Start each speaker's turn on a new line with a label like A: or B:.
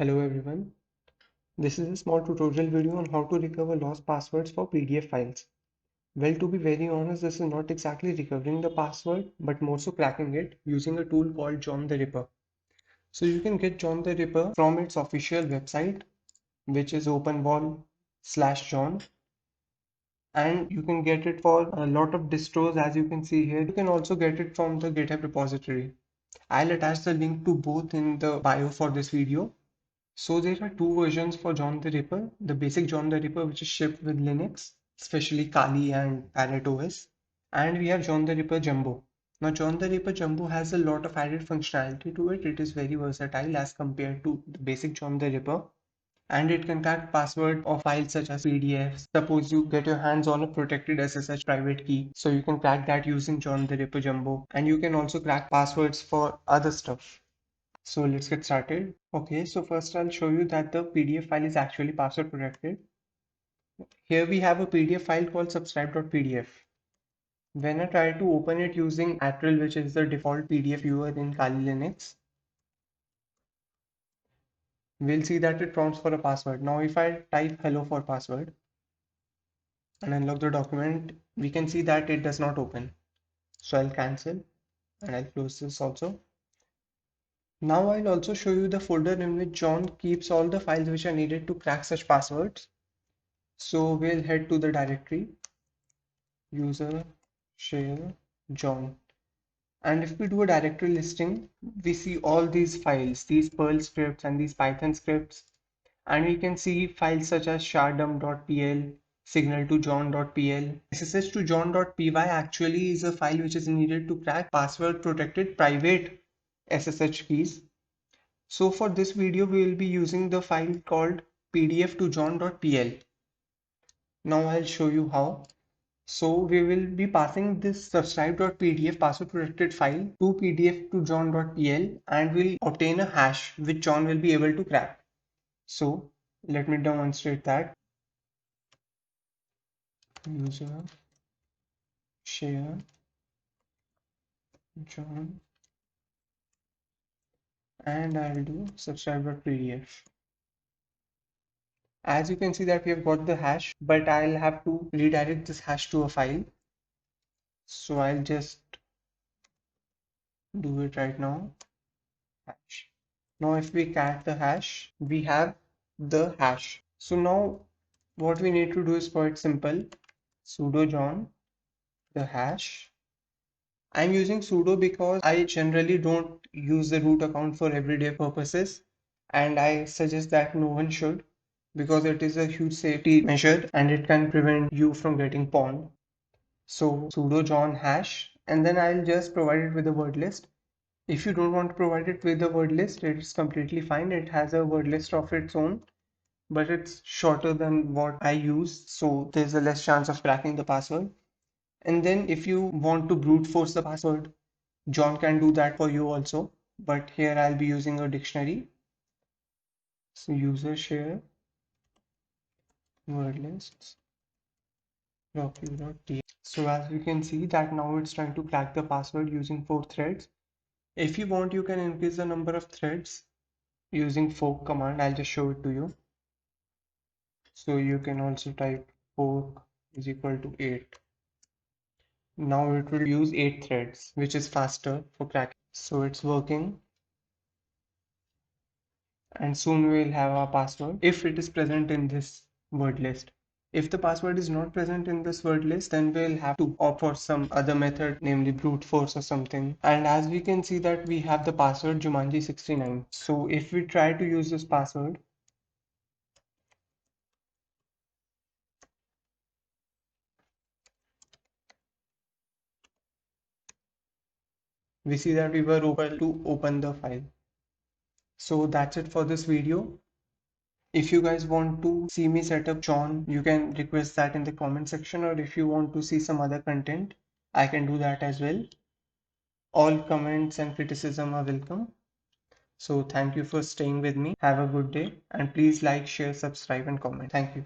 A: Hello everyone, this is a small tutorial video on how to recover lost passwords for PDF files. Well, to be very honest, this is not exactly recovering the password, but more so cracking it using a tool called John the Ripper. So you can get John the Ripper from its official website, which is openwall/John, and you can get it for a lot of distros as you can see here. You can also get it from the GitHub repository. I'll attach the link to both in the bio for this video. So there are two versions for John the Ripper. The basic John the Ripper, which is shipped with Linux, especially Kali and Parrot OS. And we have John the Ripper Jumbo. Now John the Ripper Jumbo has a lot of added functionality to it. It is very versatile as compared to the basic John the Ripper. And it can crack password of files such as PDFs. Suppose you get your hands on a protected SSH private key. So you can crack that using John the Ripper Jumbo. And you can also crack passwords for other stuff. So let's get started. Okay, so first I'll show you that the PDF file is actually password protected. Here we have a PDF file called subscribe.pdf. When I try to open it using Atril, which is the default PDF viewer in Kali Linux, we'll see that it prompts for a password. Now if I type hello for password and unlock the document, we can see that it does not open. So I'll cancel and I'll close this also. Now I'll also show you the folder in which John keeps all the files which are needed to crack such passwords. So we'll head to the directory user share John, and if we do a directory listing, we see all these files, these Perl scripts and these Python scripts, and we can see files such as shardum.pl, signal to john.pl. SSH to john.py actually is a file which is needed to crack password protected private SSH keys. So for this video we will be using the file called pdf to john.pl. Now I'll show you how. So we will be passing this subscribe.pdf password protected file to pdf to john.pl, and we'll obtain a hash which John will be able to crack. So let me demonstrate that. User share John, and I'll do subscribe.pdf. As you can see that we have got the hash, but I'll have to redirect this hash to a file. So I'll just do it right now. Hash. Now if we cat the hash, we have the hash. So now what we need to do is quite simple. Sudo John, the hash. I'm using sudo because I generally don't use the root account for everyday purposes, and I suggest that no one should, because it is a huge safety measure and it can prevent you from getting pawned. So sudo John hash, and then I'll just provide it with a word list. If you don't want to provide it with a word list, it's completely fine. It has a word list of its own, but it's shorter than what I use, so there's a less chance of cracking the password. And then if you want to brute force the password, John can do that for you also. But here I'll be using a dictionary. So user share word lists rocky.txt. So as you can see that now it's trying to crack the password using 4 threads. If you want, you can increase the number of threads using fork command. I'll just show it to you. So you can also type fork is equal to 8. Now it will use 8 threads, which is faster for cracking. So it's working, and soon we will have our password if it is present in this word list. If the password is not present in this word list, then we'll have to opt for some other method, namely brute force or something. And as we can see that we have the password Jumanji69. So if we try to use this password, we see that we were able to open the file. So that's it for this video. If you guys want to see me set up John, you can request that in the comment section, or if you want to see some other content, I can do that as well. All comments and criticism are welcome. So thank you for staying with me. Have a good day, and please like, share, subscribe and comment. Thank you.